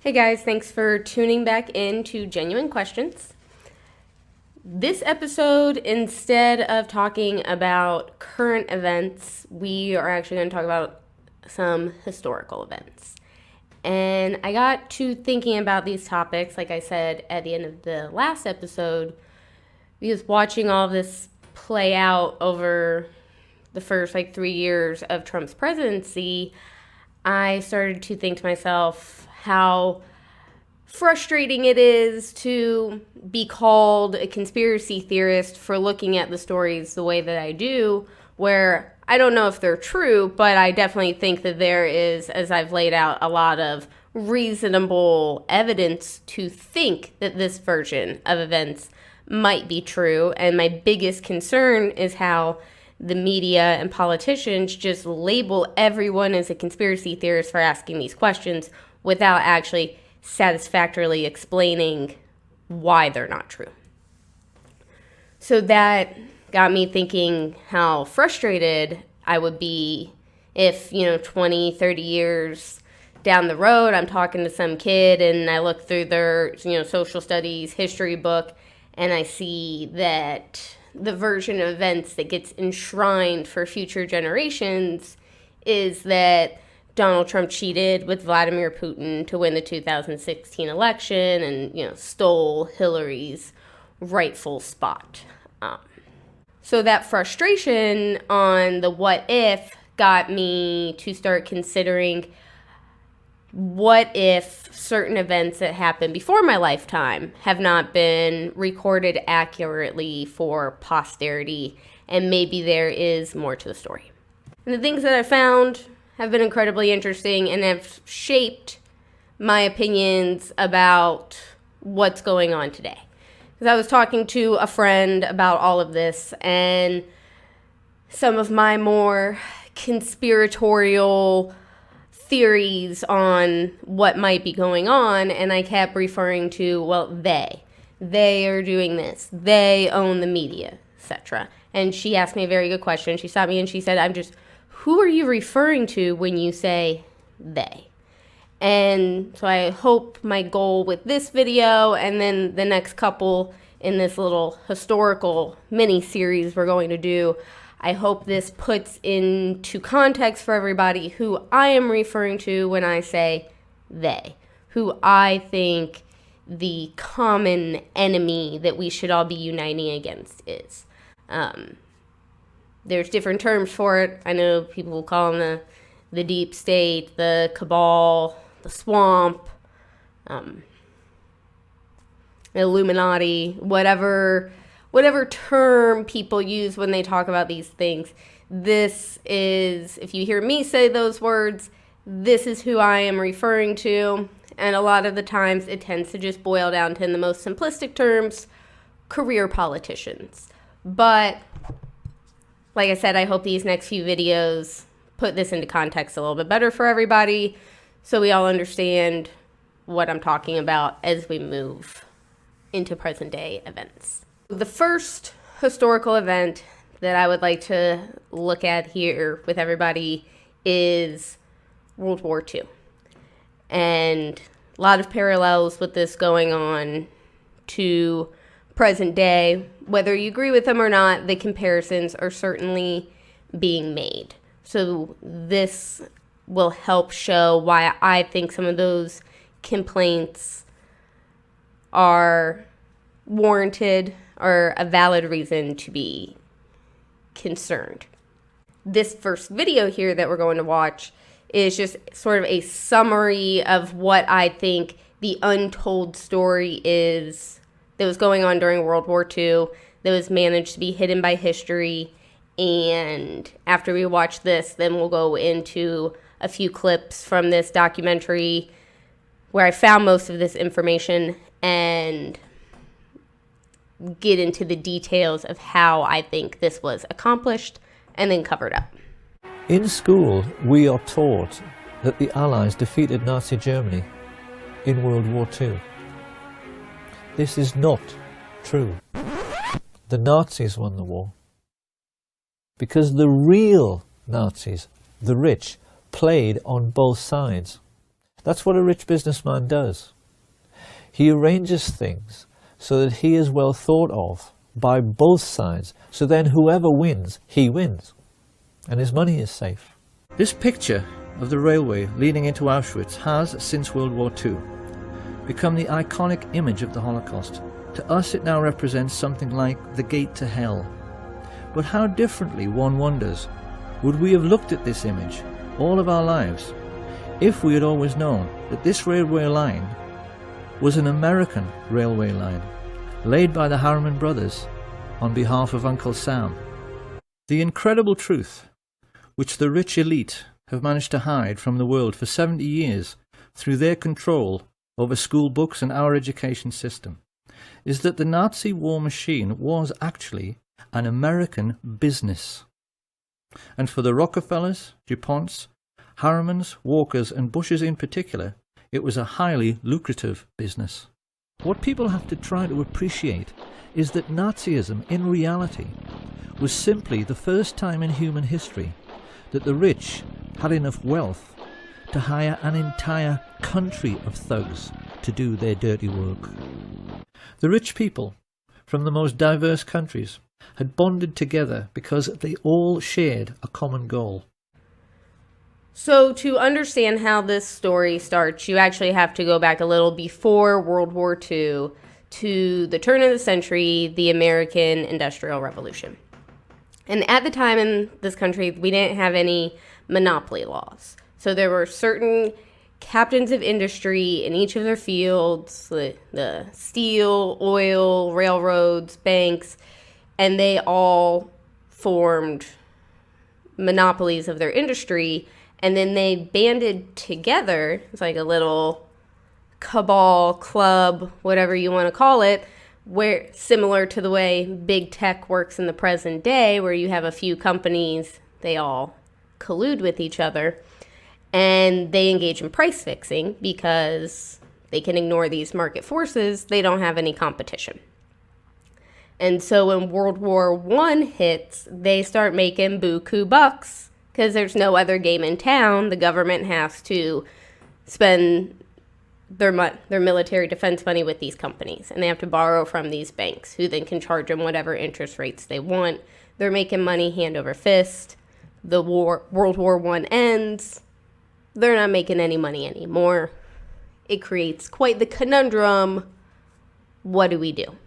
Hey guys, thanks for tuning back in to Genuine Questions. This episode, instead of talking about current events, we are actually going to talk about some historical events. And I got to thinking about these topics, like I said at the end of the last episode, because watching all of this play out over the first 3 years of Trump's presidency, I started to think to myself how frustrating it is to be called a conspiracy theorist for looking at the stories the way that I do, where I don't know if they're true, but I definitely think that there is, as I've laid out, a lot of reasonable evidence to think that this version of events might be true. And my biggest concern is how the media and politicians just label everyone as a conspiracy theorist for asking these questions without actually satisfactorily explaining why they're not true. So that got me thinking how frustrated I would be if, 20, 30 years down the road, I'm talking to some kid and I look through their, social studies history book and I see that the version of events that gets enshrined for future generations is that Donald Trump cheated with Vladimir Putin to win the 2016 election and, stole Hillary's rightful spot. So that frustration on the what if got me to start considering what if certain events that happened before my lifetime have not been recorded accurately for posterity, and maybe there is more to the story. And the things that I found have been incredibly interesting and have shaped my opinions about what's going on today. Because I was talking to a friend about all of this, and some of my more conspiratorial theories on what might be going on, and I kept referring to, they are doing this, they own the media, etc. And she asked me a very good question. She stopped me and she said, who are you referring to when you say they? And so I hope my goal with this video and then the next couple in this little historical mini series we're going to do, I hope this puts into context for everybody who I am referring to when I say they, who I think the common enemy that we should all be uniting against is. There's different terms for it. I know people will call them the deep state, the cabal, the swamp, Illuminati, whatever term people use when they talk about these things. This is, if you hear me say those words, this is who I am referring to. And a lot of the times it tends to just boil down to, in the most simplistic terms, career politicians. But like I said, I hope these next few videos put this into context a little bit better for everybody so we all understand what I'm talking about as we move into present day events. The first historical event that I would like to look at here with everybody is World War II. And a lot of parallels with this going on to present day. Whether you agree with them or not, the comparisons are certainly being made. So this will help show why I think some of those complaints are warranted or a valid reason to be concerned. This first video here that we're going to watch is just sort of a summary of what I think the untold story is that was going on during World War II that was managed to be hidden by history. And after we watch this, then we'll go into a few clips from this documentary where I found most of this information and get into the details of how I think this was accomplished and then covered up. In school, we are taught that the Allies defeated Nazi Germany in World War II. This is not true. The Nazis won the war because the real Nazis, the rich, played on both sides. That's what a rich businessman does. He arranges things so that he is well thought of by both sides, so then whoever wins, he wins, and his money is safe. This picture of the railway leading into Auschwitz has, since World War II, become the iconic image of the Holocaust. To us it now represents something like the gate to hell. But how differently, one wonders, would we have looked at this image all of our lives if we had always known that this railway line was an American railway line laid by the Harriman brothers on behalf of Uncle Sam. The incredible truth which the rich elite have managed to hide from the world for 70 years through their control over school books and our education system is that the Nazi war machine was actually an American business. And for the Rockefellers, DuPonts, Harrimans, Walkers and Bushes in particular, it was a highly lucrative business. What people have to try to appreciate is that Nazism in reality was simply the first time in human history that the rich had enough wealth to hire an entire country of thugs to do their dirty work. The rich people from the most diverse countries had bonded together because they all shared a common goal. So to understand how this story starts, you actually have to go back a little before World War II to the turn of the century, the American Industrial Revolution. And at the time in this country, we didn't have any monopoly laws. So there were certain captains of industry in each of their fields, the steel, oil, railroads, banks, and they all formed monopolies of their industry. And then they banded together, it's like a little cabal, club, whatever you want to call it, where similar to the way big tech works in the present day, where you have a few companies, they all collude with each other, and they engage in price fixing because they can ignore these market forces. They don't have any competition. And so when World War I hits, they start making buku bucks. Because there's no other game in town, the government has to spend their military defense money with these companies. And they have to borrow from these banks, who then can charge them whatever interest rates they want. They're making money hand over fist. The World War I ends. They're not making any money anymore. It creates quite the conundrum. What do we do?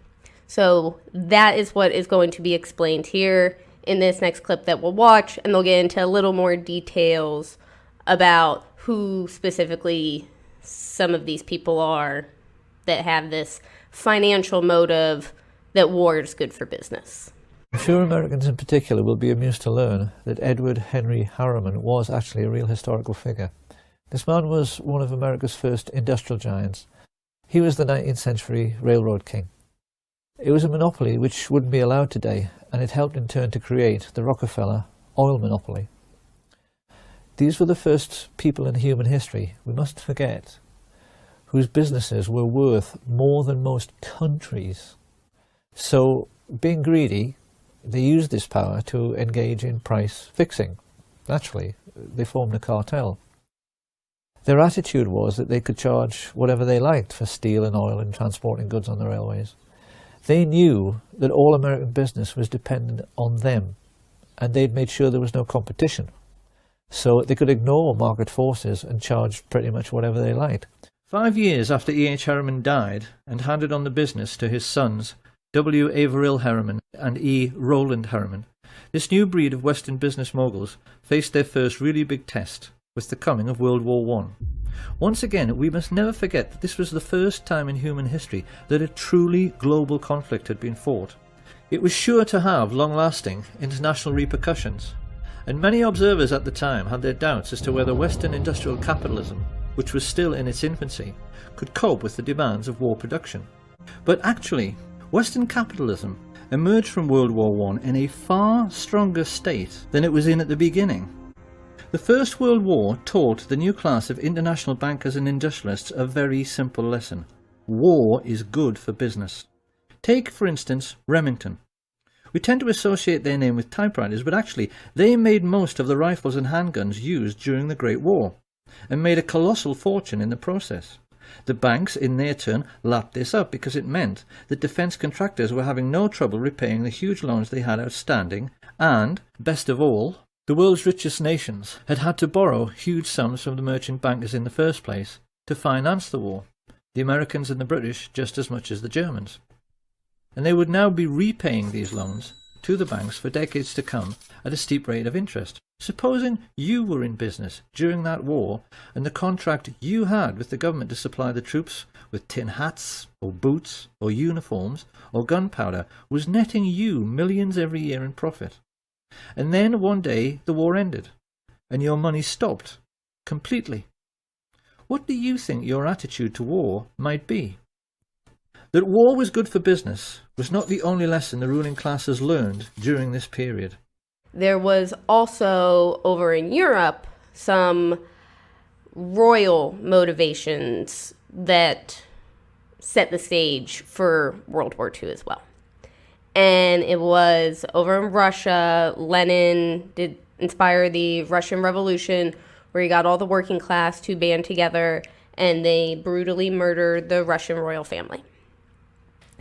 So that is what is going to be explained here in this next clip that we'll watch, and they'll get into a little more details about who specifically some of these people are that have this financial motive that war is good for business. I'm sure Americans in particular will be amused to learn that Edward Henry Harriman was actually a real historical figure. This man was one of America's first industrial giants. He was the 19th century railroad king. It was a monopoly which wouldn't be allowed today, and it helped in turn to create the Rockefeller oil monopoly. These were the first people in human history, we mustn't forget, whose businesses were worth more than most countries. So, being greedy, they used this power to engage in price fixing. Naturally, they formed a cartel. Their attitude was that they could charge whatever they liked for steel and oil and transporting goods on the railways. They knew that all American business was dependent on them, and they'd made sure there was no competition. So they could ignore market forces and charge pretty much whatever they liked. 5 years after E.H. Harriman died and handed on the business to his sons, W. Averill Harriman and E. Rowland Harriman, this new breed of Western business moguls faced their first really big test with the coming of World War I. Once again, we must never forget that this was the first time in human history that a truly global conflict had been fought. It was sure to have long-lasting international repercussions, and many observers at the time had their doubts as to whether Western industrial capitalism, which was still in its infancy, could cope with the demands of war production. But actually, Western capitalism emerged from World War I in a far stronger state than it was in at the beginning. The First World War taught the new class of international bankers and industrialists a very simple lesson. War is good for business. Take, for instance, Remington. We tend to associate their name with typewriters, but actually they made most of the rifles and handguns used during the Great War. and made a colossal fortune in the process. The banks, in their turn, lapped this up because it meant that defence contractors were having no trouble repaying the huge loans they had outstanding, and, best of all, the world's richest nations had had to borrow huge sums from the merchant bankers in the first place to finance the war, the Americans and the British just as much as the Germans. And they would now be repaying these loans to the banks for decades to come at a steep rate of interest. Supposing you were in business during that war and the contract you had with the government to supply the troops with tin hats or boots or uniforms or gunpowder was netting you millions every year in profit. And then one day the war ended and your money stopped completely. What do you think your attitude to war might be? That war was good for business was not the only lesson the ruling classes learned during this period. There was also, over in Europe, some royal motivations that set the stage for World War II as well. And it was over in Russia. Lenin did inspire the Russian Revolution, where he got all the working class to band together, and they brutally murdered the Russian royal family.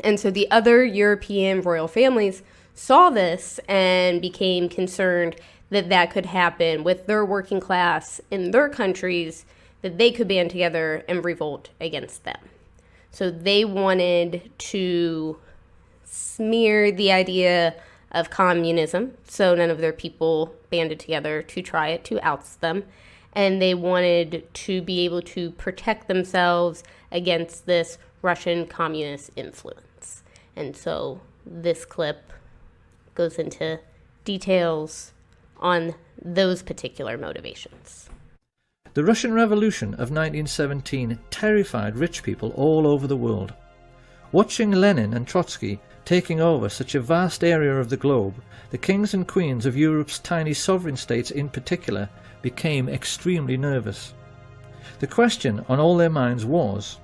And so the other European royal families saw this and became concerned that that could happen with their working class in their countries, that they could band together and revolt against them. So they wanted to smear the idea of communism, so none of their people banded together to try it, to oust them. And they wanted to be able to protect themselves against this Russian communist influence. And so this clip goes into details on those particular motivations. The Russian Revolution of 1917 terrified rich people all over the world. Watching Lenin and Trotsky taking over such a vast area of the globe, the kings and queens of Europe's tiny sovereign states in particular became extremely nervous. The question on all their minds was,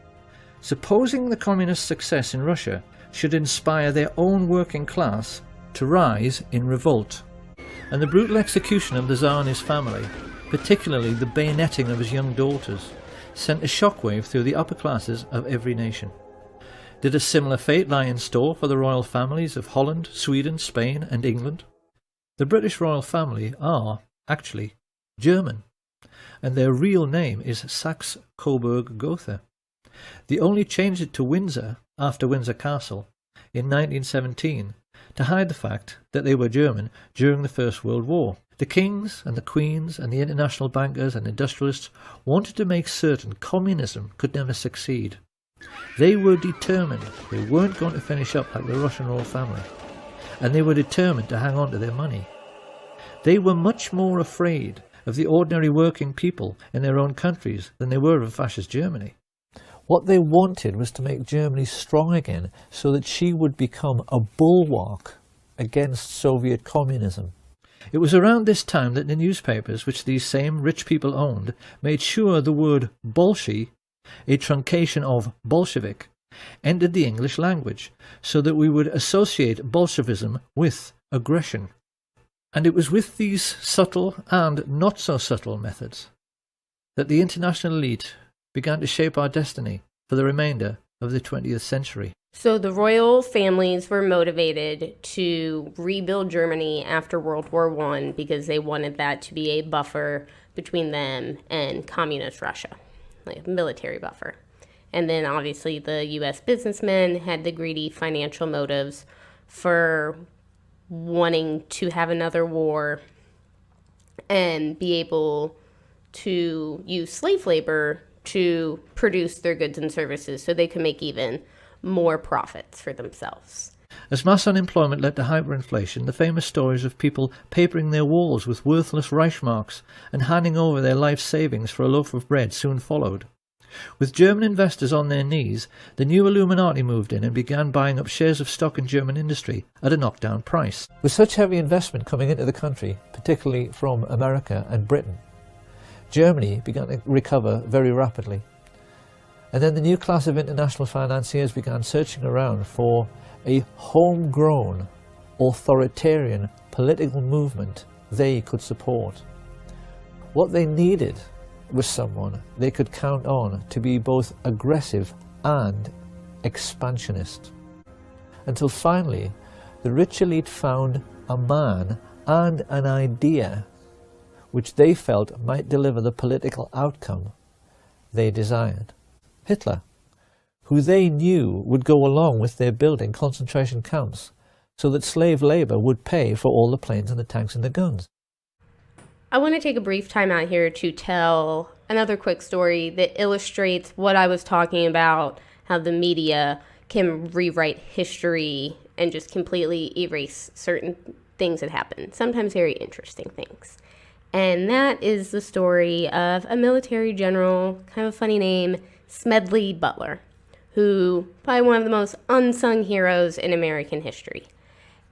supposing the communist success in Russia should inspire their own working class to rise in revolt, and the brutal execution of the Tsar and his family, particularly the bayoneting of his young daughters, sent a shockwave through the upper classes of every nation. Did a similar fate lie in store for the royal families of Holland, Sweden, Spain and England? The British royal family are, actually, German, and their real name is Saxe-Coburg-Gotha. They only changed it to Windsor after Windsor Castle in 1917 to hide the fact that they were German during the First World War. The kings and the queens and the international bankers and industrialists wanted to make certain communism could never succeed. They were determined they weren't going to finish up like the Russian royal family, and they were determined to hang on to their money. They were much more afraid of the ordinary working people in their own countries than they were of fascist Germany. What they wanted was to make Germany strong again so that she would become a bulwark against Soviet communism. It was around this time that the newspapers, which these same rich people owned, made sure the word Bolshi, a truncation of Bolshevik, entered the English language, so that we would associate Bolshevism with aggression. And it was with these subtle and not so subtle methods that the international elite began to shape our destiny for the remainder of the 20th century. So the royal families were motivated to rebuild Germany after World War I because they wanted that to be a buffer between them and communist Russia, like a military buffer. And then obviously the U.S. businessmen had the greedy financial motives for wanting to have another war and be able to use slave labor to produce their goods and services so they could make even more profits for themselves. As mass unemployment led to hyperinflation, the famous stories of people papering their walls with worthless Reichsmarks and handing over their life savings for a loaf of bread soon followed. With German investors on their knees, the new Illuminati moved in and began buying up shares of stock in German industry at a knockdown price. With such heavy investment coming into the country, particularly from America and Britain, Germany began to recover very rapidly. And then the new class of international financiers began searching around for a homegrown, authoritarian political movement they could support. What they needed was someone they could count on to be both aggressive and expansionist. Until finally, the rich elite found a man and an idea which they felt might deliver the political outcome they desired. Hitler, who they knew would go along with their building concentration camps so that slave labor would pay for all the planes and the tanks and the guns. I want to take a brief time out here to tell another quick story that illustrates what I was talking about, how the media can rewrite history and just completely erase certain things that happen, sometimes very interesting things. And that is the story of a military general, kind of a funny name, Smedley Butler, who probably one of the most unsung heroes in American history.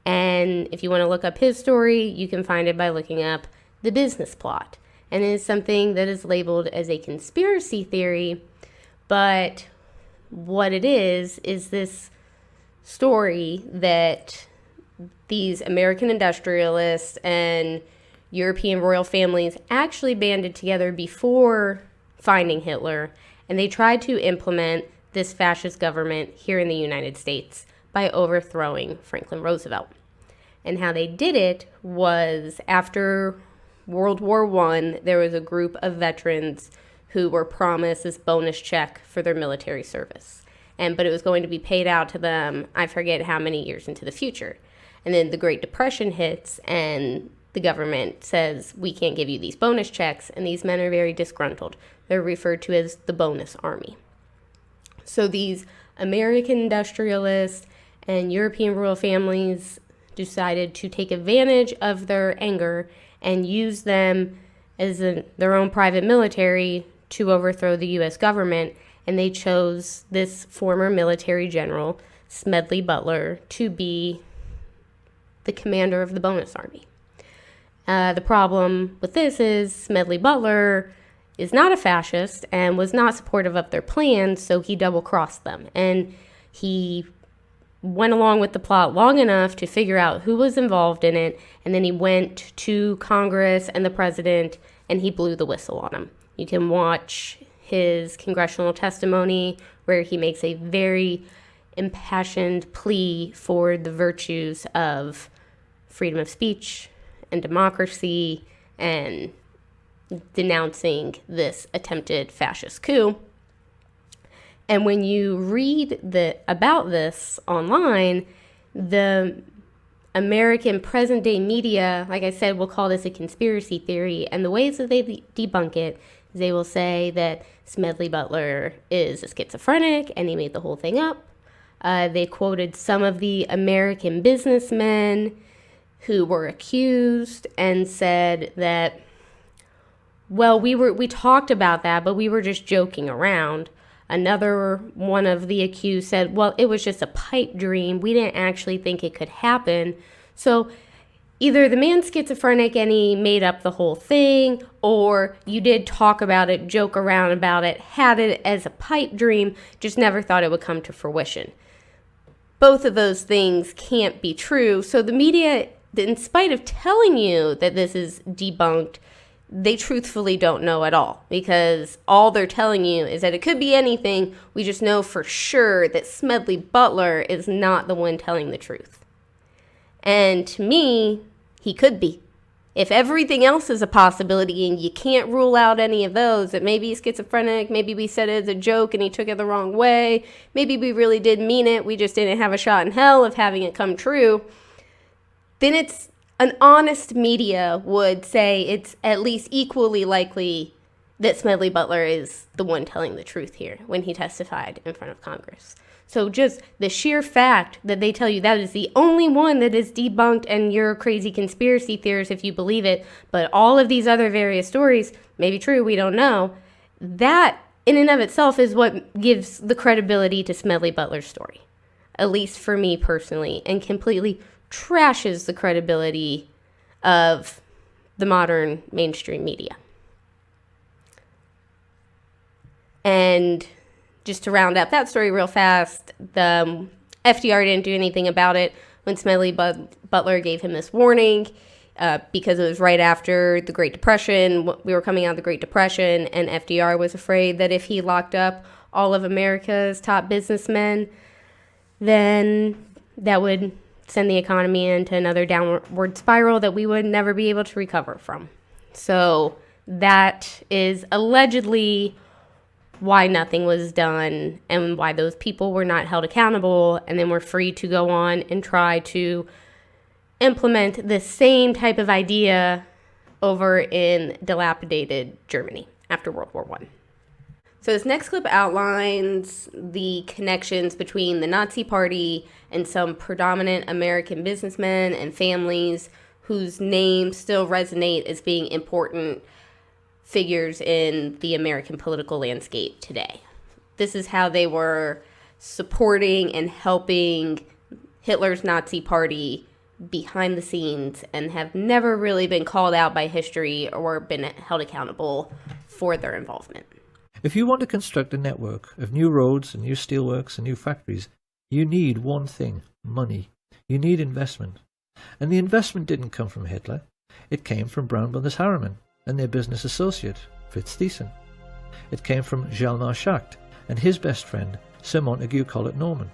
And if you want to look up his story, you can find it by looking up the business plot. And it is something that is labeled as a conspiracy theory, but what it is this story that these American industrialists and European royal families actually banded together before finding Hitler, and they tried to implement this fascist government here in the United States by overthrowing Franklin Roosevelt. And how they did it was after World War I, there was a group of veterans who were promised this bonus check for their military service. But it was going to be paid out to them, I forget how many years into the future. And then the Great Depression hits, and the government says, we can't give you these bonus checks, and these men are very disgruntled. They're referred to as the bonus army. So these American industrialists and European royal families decided to take advantage of their anger and use them as their own private military to overthrow the U.S. government, and they chose this former military general, Smedley Butler, to be the commander of the bonus army. The problem with this is Smedley Butler is not a fascist and was not supportive of their plans, so he double-crossed them. And he went along with the plot long enough to figure out who was involved in it, and then he went to Congress and the president, and he blew the whistle on him. You can watch his congressional testimony where he makes a very impassioned plea for the virtues of freedom of speech and democracy and denouncing this attempted fascist coup. And when you read about this online, the American present-day media, like I said, will call this a conspiracy theory. And the ways that they debunk it is they will say that Smedley Butler is a schizophrenic and he made the whole thing up. They quoted some of the American businessmen who were accused and said that, well, we talked about that, but we were just joking around. Another one of the accused said, well, it was just a pipe dream. We didn't actually think it could happen. So either the man's schizophrenic and he made up the whole thing, or you did talk about it, joke around about it, had it as a pipe dream, just never thought it would come to fruition. Both of those things can't be true. So the media, in spite of telling you that this is debunked, they truthfully don't know at all, because all they're telling you is that it could be anything. We just know for sure that Smedley Butler is not the one telling the truth. And to me, he could be. If everything else is a possibility and you can't rule out any of those, that maybe he's schizophrenic, maybe we said it as a joke and he took it the wrong way, maybe we really did mean it, we just didn't have a shot in hell of having it come true, then it's an honest media would say it's at least equally likely that Smedley Butler is the one telling the truth here when he testified in front of Congress. So just the sheer fact that they tell you that is the only one that is debunked and you're a crazy conspiracy theorist if you believe it, but all of these other various stories may be true, we don't know, that in and of itself is what gives the credibility to Smedley Butler's story, at least for me personally, and completely trashes the credibility of the modern mainstream media. And just to round up that story real fast, the FDR didn't do anything about it when Smedley Butler gave him this warning. because it was right after the Great Depression. We were coming out of the Great Depression, and FDR was afraid that if he locked up all of America's top businessmen, then that would send the economy into another downward spiral that we would never be able to recover from. So that is allegedly why nothing was done and why those people were not held accountable and then were free to go on and try to implement the same type of idea over in dilapidated Germany after World War I. So this next clip outlines the connections between the Nazi Party and some predominant American businessmen and families whose names still resonate as being important figures in the American political landscape today. This is how they were supporting and helping Hitler's Nazi Party behind the scenes and have never really been called out by history or been held accountable for their involvement. If you want to construct a network of new roads and new steelworks and new factories, you need one thing: money. You need investment. And the investment didn't come from Hitler. It came from Brown Brothers Harriman and their business associate, Fritz Thyssen. It came from Hjalmar Schacht and his best friend, Sir Montague Collett Norman.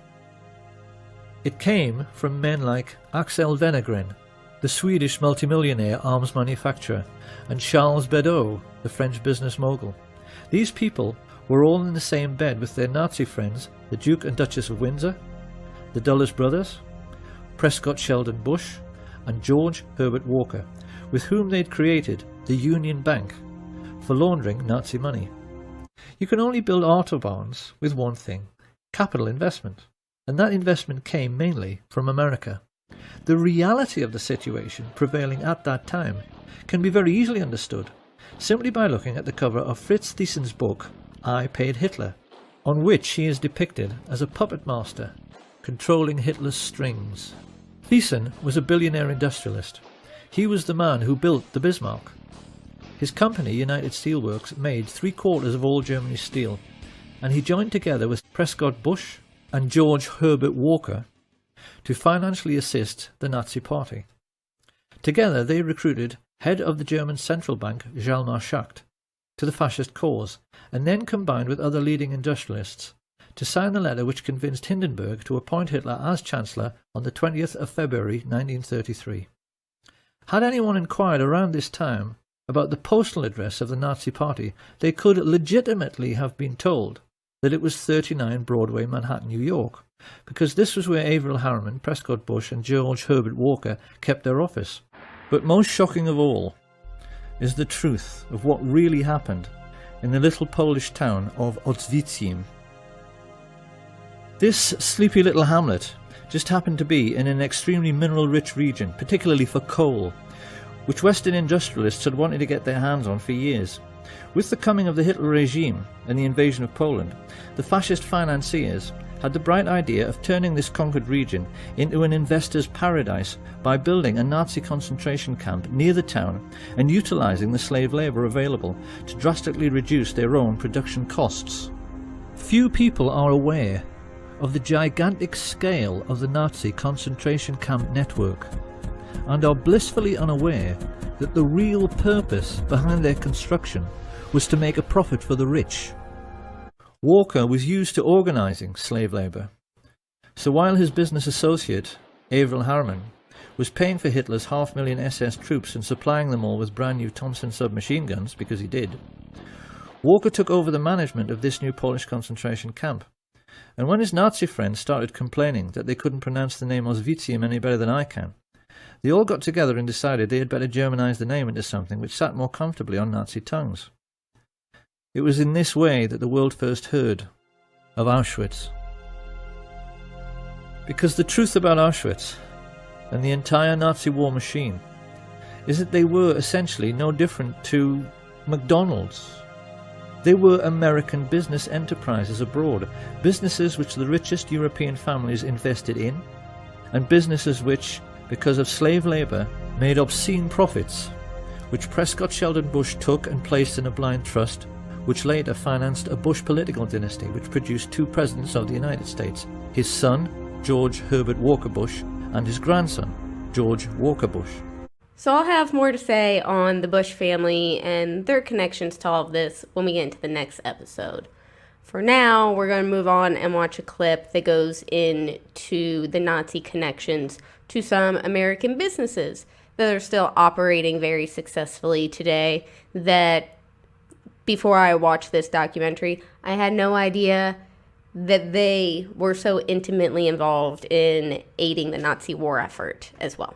It came from men like Axel Wenner-Gren, the Swedish multimillionaire arms manufacturer, and Charles Beddoes, the French business mogul. These people were all in the same bed with their Nazi friends, the Duke and Duchess of Windsor, the Dulles brothers, Prescott Sheldon Bush, and George Herbert Walker, with whom they'd created the Union Bank for laundering Nazi money. You can only build autobahns with one thing: capital investment. And that investment came mainly from America. The reality of the situation prevailing at that time can be very easily understood simply by looking at the cover of Fritz Thyssen's book, I Paid Hitler, on which he is depicted as a puppet master controlling Hitler's strings. Thyssen was a billionaire industrialist. He was the man who built the Bismarck. His company, United Steelworks, made 3/4 of all Germany's steel, and he joined together with Prescott Bush and George Herbert Walker to financially assist the Nazi Party. Together they recruited head of the German central bank Hjalmar Schacht to the fascist cause, and then combined with other leading industrialists to sign the letter which convinced Hindenburg to appoint Hitler as Chancellor on the 20th of February 1933. Had anyone inquired around this time about the postal address of the Nazi Party, they could legitimately have been told that it was 39 Broadway, Manhattan, New York, because this was where Averell Harriman, Prescott Bush and George Herbert Walker kept their office. But most shocking of all is the truth of what really happened in the little Polish town of Oświęcim. This sleepy little hamlet just happened to be in an extremely mineral-rich region, particularly for coal, which Western industrialists had wanted to get their hands on for years. With the coming of the Hitler regime and the invasion of Poland, the fascist financiers had the bright idea of turning this conquered region into an investor's paradise by building a Nazi concentration camp near the town and utilising the slave labour available to drastically reduce their own production costs. Few people are aware of the gigantic scale of the Nazi concentration camp network, and are blissfully unaware that the real purpose behind their construction was to make a profit for the rich. Walker was used to organising slave labour, so while his business associate, Averell Harriman, was paying for Hitler's 500,000 SS troops and supplying them all with brand new Thompson submachine guns, because he did, Walker took over the management of this new Polish concentration camp. And when his Nazi friends started complaining that they couldn't pronounce the name Oświęcim any better than I can, they all got together and decided they had better Germanize the name into something which sat more comfortably on Nazi tongues. It was in this way that the world first heard of Auschwitz. Because the truth about Auschwitz and the entire Nazi war machine is that they were essentially no different to McDonald's. They were American business enterprises abroad, businesses which the richest European families invested in, and businesses which, because of slave labour, made obscene profits, which Prescott Sheldon Bush took and placed in a blind trust, which later financed a Bush political dynasty which produced 2 presidents of the United States, his son, George Herbert Walker Bush, and his grandson, George Walker Bush. So I'll have more to say on the Bush family and their connections to all of this when we get into the next episode. For now, we're going to move on and watch a clip that goes into the Nazi connections to some American businesses that are still operating very successfully today, that before I watched this documentary, I had no idea that they were so intimately involved in aiding the Nazi war effort as well.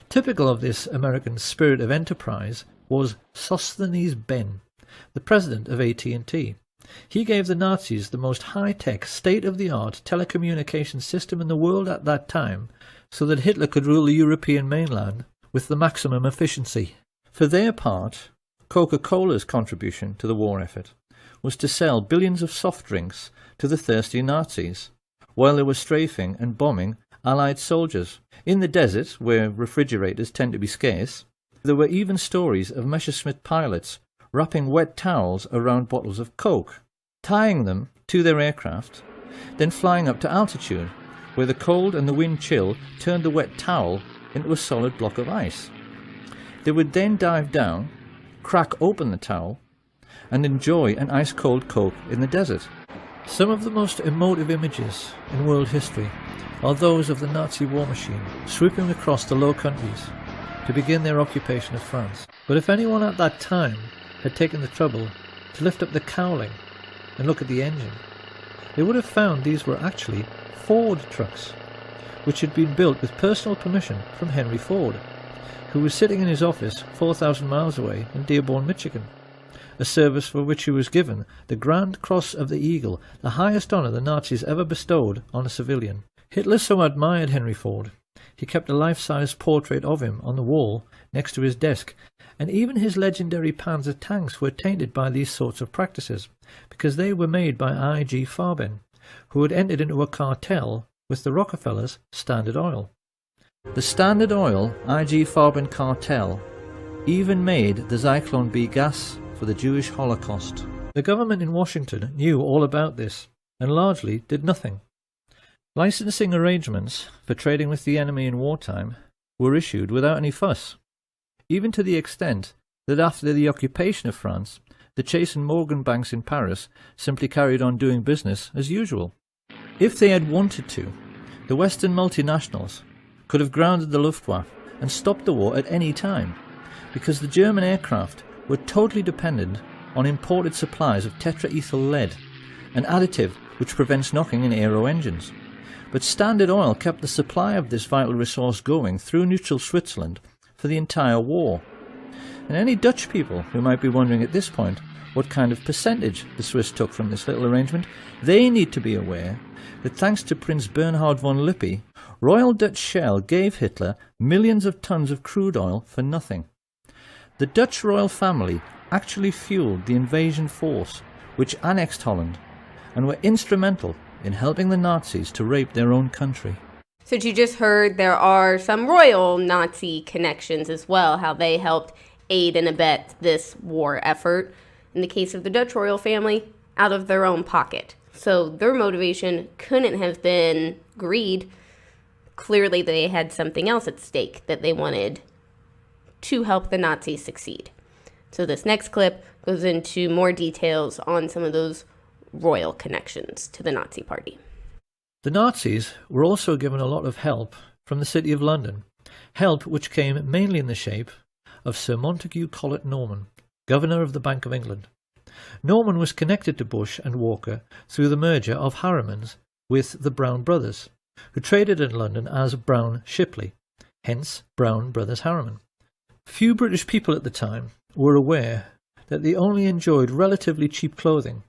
Typical of this American spirit of enterprise was Sosthenes Ben, the president of AT&T. He gave the Nazis the most high-tech, state-of-the-art telecommunications system in the world at that time, so that Hitler could rule the European mainland with the maximum efficiency. For their part, Coca-Cola's contribution to the war effort was to sell billions of soft drinks to the thirsty Nazis, while they were strafing and bombing Allied soldiers. In the desert, where refrigerators tend to be scarce, there were even stories of Messerschmitt pilots wrapping wet towels around bottles of Coke, tying them to their aircraft, then flying up to altitude, where the cold and the wind chill turned the wet towel into a solid block of ice. They would then dive down, crack open the towel, and enjoy an ice-cold Coke in the desert. Some of the most emotive images in world history are those of the Nazi war machine swooping across the Low Countries to begin their occupation of France. But if anyone at that time had taken the trouble to lift up the cowling and look at the engine, they would have found these were actually Ford trucks, which had been built with personal permission from Henry Ford, who was sitting in his office 4,000 miles away in Dearborn, Michigan, a service for which he was given the Grand Cross of the Eagle, the highest honour the Nazis ever bestowed on a civilian. Hitler so admired Henry Ford, he kept a life-size portrait of him on the wall next to his desk, and even his legendary Panzer tanks were tainted by these sorts of practices, because they were made by I.G. Farben, who had entered into a cartel with the Rockefellers' Standard Oil. The Standard Oil I.G. Farben cartel even made the Zyklon B gas for the Jewish Holocaust. The government in Washington knew all about this, and largely did nothing. Licensing arrangements for trading with the enemy in wartime were issued without any fuss, even to the extent that after the occupation of France, the Chase and Morgan banks in Paris simply carried on doing business as usual. If they had wanted to, the Western multinationals could have grounded the Luftwaffe and stopped the war at any time, because the German aircraft were totally dependent on imported supplies of tetraethyl lead, an additive which prevents knocking in aero engines. But Standard Oil kept the supply of this vital resource going through neutral Switzerland for the entire war. And any Dutch people who might be wondering at this point what kind of percentage the Swiss took from this little arrangement, they need to be aware that thanks to Prince Bernhard von Lippe, Royal Dutch Shell gave Hitler millions of tons of crude oil for nothing. The Dutch royal family actually fueled the invasion force which annexed Holland, and were instrumental in helping the Nazis to rape their own country. So you just heard there are some royal Nazi connections as well, how they helped aid and abet this war effort. In the case of the Dutch royal family, out of their own pocket. So their motivation couldn't have been greed. Clearly they had something else at stake that they wanted to help the Nazis succeed. So this next clip goes into more details on some of those royal connections to the Nazi Party. The Nazis were also given a lot of help from the City of London, help which came mainly in the shape of Sir Montague Collett Norman, Governor of the Bank of England. Norman was connected to Bush and Walker through the merger of Harrimans with the Brown brothers, who traded in London as Brown Shipley, hence Brown Brothers Harriman. Few British people at the time were aware that they only enjoyed relatively cheap clothing,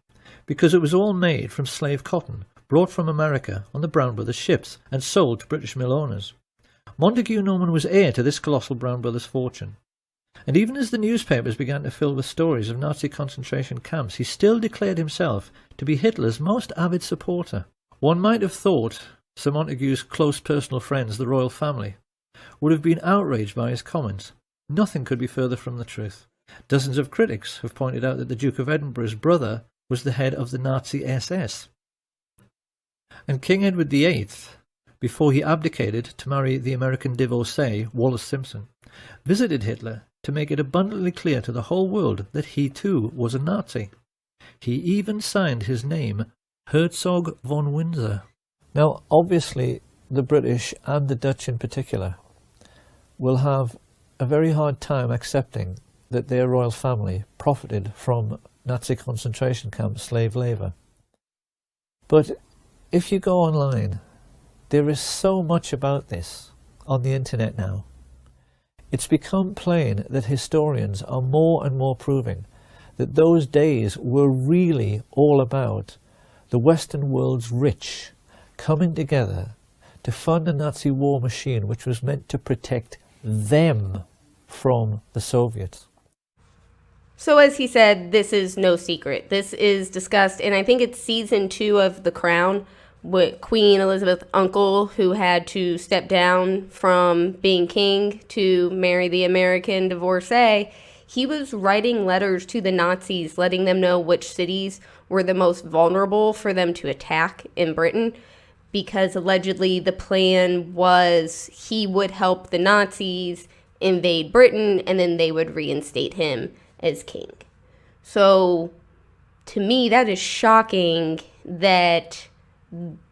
because it was all made from slave cotton brought from America on the Brown Brothers ships and sold to British mill owners. Montague Norman was heir to this colossal Brown Brothers fortune, and even as the newspapers began to fill with stories of Nazi concentration camps, he still declared himself to be Hitler's most avid supporter. One might have thought Sir Montague's close personal friends, the royal family, would have been outraged by his comments. Nothing could be further from the truth. Dozens of critics have pointed out that the Duke of Edinburgh's brother was the head of the Nazi SS. And King Edward VIII, before he abdicated to marry the American divorcee Wallis Simpson, visited Hitler to make it abundantly clear to the whole world that he too was a Nazi. He even signed his name Herzog von Windsor. Now, obviously, the British, and the Dutch in particular, will have a very hard time accepting that their royal family profited from Nazi concentration camp slave labour. But if you go online, there is so much about this on the internet now. It's become plain that historians are more and more proving that those days were really all about the Western world's rich coming together to fund a Nazi war machine which was meant to protect them from the Soviets. So as he said, this is no secret. This is discussed, and I think it's season 2 of The Crown, with Queen Elizabeth's uncle, who had to step down from being king to marry the American divorcee. He was writing letters to the Nazis, letting them know which cities were the most vulnerable for them to attack in Britain, because allegedly the plan was he would help the Nazis invade Britain and then they would reinstate him as king. So to me, that is shocking that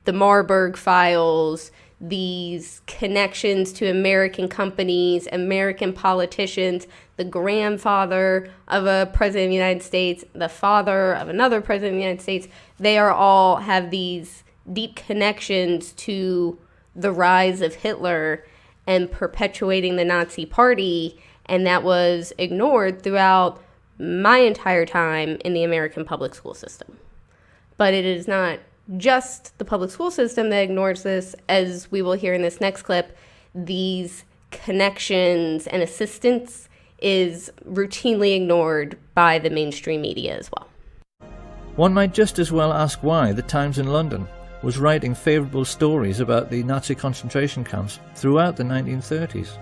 the Marburg files, these connections to American companies, American politicians, the grandfather of a president of the United States, the father of another president of the United States, they are all have these deep connections to the rise of Hitler and perpetuating the Nazi Party, and that was ignored throughout my entire time in the American public school system. But it is not just the public school system that ignores this. As we will hear in this next clip, these connections and assistance is routinely ignored by the mainstream media as well. One might just as well ask why the Times in London was writing favourable stories about the Nazi concentration camps throughout the 1930s,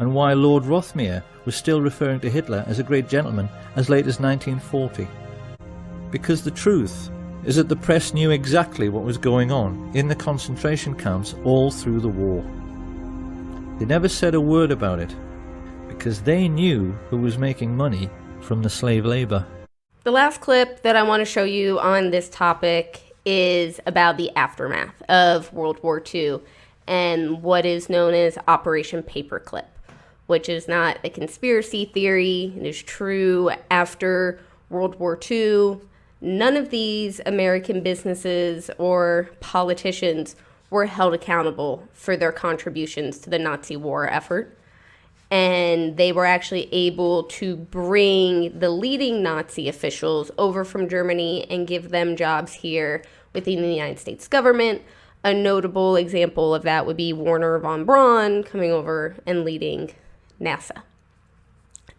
and why Lord Rothermere was still referring to Hitler as a great gentleman as late as 1940. Because the truth is that the press knew exactly what was going on in the concentration camps all through the war. They never said a word about it, because they knew who was making money from the slave labour. The last clip that I want to show you on this topic is about the aftermath of World War II and what is known as Operation Paperclip, which is not a conspiracy theory. It is true. After World War II, none of these American businesses or politicians were held accountable for their contributions to the Nazi war effort. And they were actually able to bring the leading Nazi officials over from Germany and give them jobs here within the United States government. A notable example of that would be Wernher von Braun coming over and leading NASA.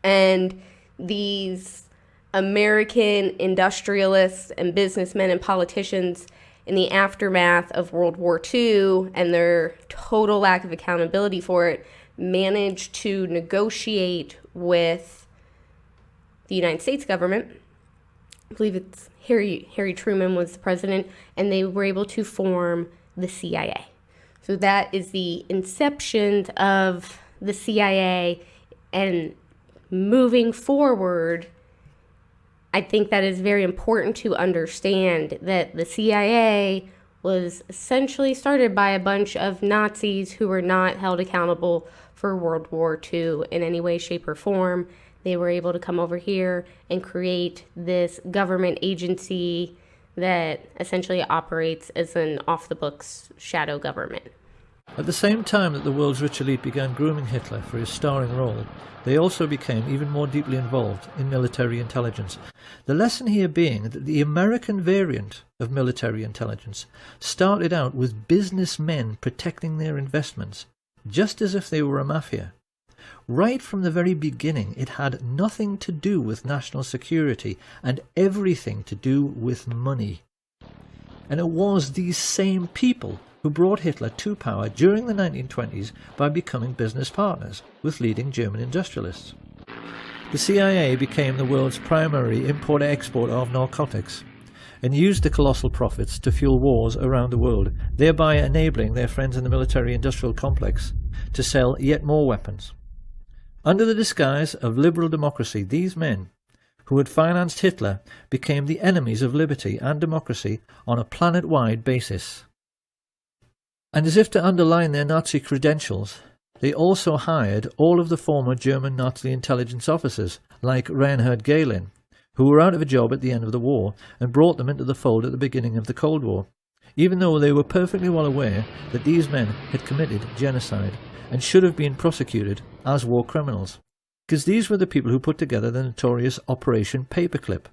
And these American industrialists and businessmen and politicians in the aftermath of World War II and their total lack of accountability for it managed to negotiate with the United States government. I believe it's Harry Truman was the president, and they were able to form the CIA. So that is the inception of the CIA, and moving forward, I think that is very important to understand that the CIA was essentially started by a bunch of Nazis who were not held accountable for World War II in any way, shape, or form. They were able to come over here and create this government agency that essentially operates as an off-the-books shadow government. At the same time that the world's rich elite began grooming Hitler for his starring role, they also became even more deeply involved in military intelligence. The lesson here being that the American variant of military intelligence started out with businessmen protecting their investments, just as if they were a mafia. Right from the very beginning, it had nothing to do with national security and everything to do with money. And it was these same people who brought Hitler to power during the 1920s by becoming business partners with leading German industrialists. The CIA became the world's primary import-export of narcotics, and used the colossal profits to fuel wars around the world, thereby enabling their friends in the military-industrial complex to sell yet more weapons. Under the disguise of liberal democracy, these men, who had financed Hitler, became the enemies of liberty and democracy on a planet-wide basis. And as if to underline their Nazi credentials, they also hired all of the former German Nazi intelligence officers, like Reinhard Gehlen, who were out of a job at the end of the war, and brought them into the fold at the beginning of the Cold War, even though they were perfectly well aware that these men had committed genocide and should have been prosecuted as war criminals. Because these were the people who put together the notorious Operation Paperclip,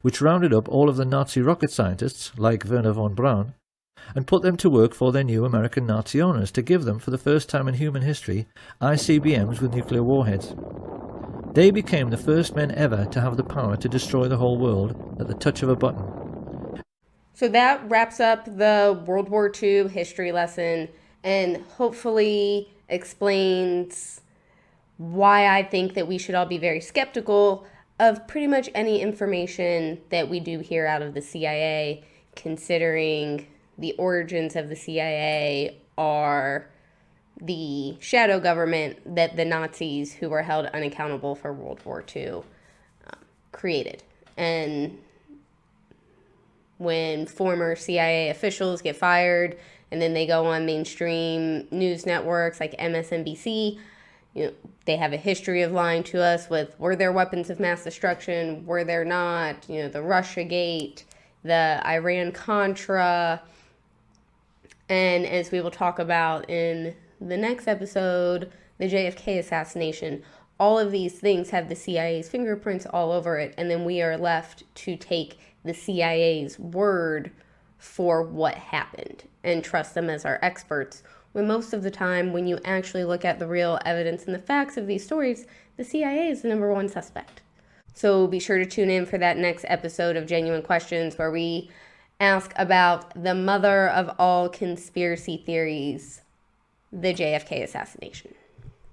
which rounded up all of the Nazi rocket scientists, like Werner von Braun, and put them to work for their new American Nazi owners to give them, for the first time in human history, ICBMs with nuclear warheads. They became the first men ever to have the power to destroy the whole world at the touch of a button. So that wraps up the World War II history lesson and hopefully explains why I think that we should all be very skeptical of pretty much any information that we do hear out of the CIA, considering the origins of the CIA are the shadow government that the Nazis, who were held unaccountable for World War II, created. And when former CIA officials get fired and then they go on mainstream news networks like MSNBC, they have a history of lying to us with, were there weapons of mass destruction, were there not, the Russiagate, the Iran-Contra, and as we will talk about in the next episode, the JFK assassination. All of these things have the CIA's fingerprints all over it, and then we are left to take the CIA's word for what happened and trust them as our experts, when most of the time, when you actually look at the real evidence and the facts of these stories, the CIA is the number one suspect. So be sure to tune in for that next episode of Genuine Questions, where we ask about the mother of all conspiracy theories, the JFK assassination.